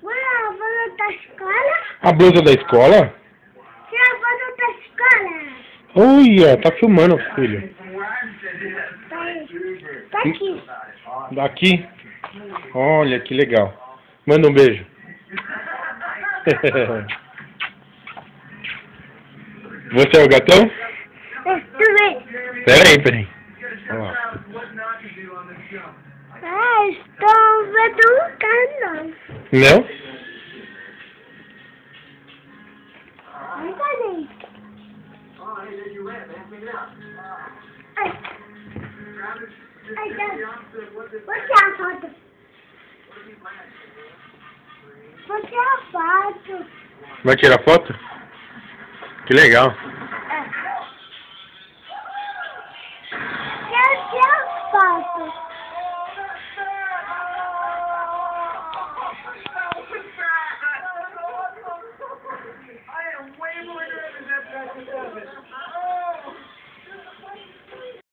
Ué, a blusa da escola? A blusa da escola? Tira a blusa da escola. Olha, tá filmando, filho. Tá aí. Tá aqui. Daqui? Olha, que legal. Manda um beijo. Você é o gatão? Peraí. Olha lá. Ah, estou vendo um canal. Não? Você é a foto. Você é a foto. Vai tirar foto? Que legal.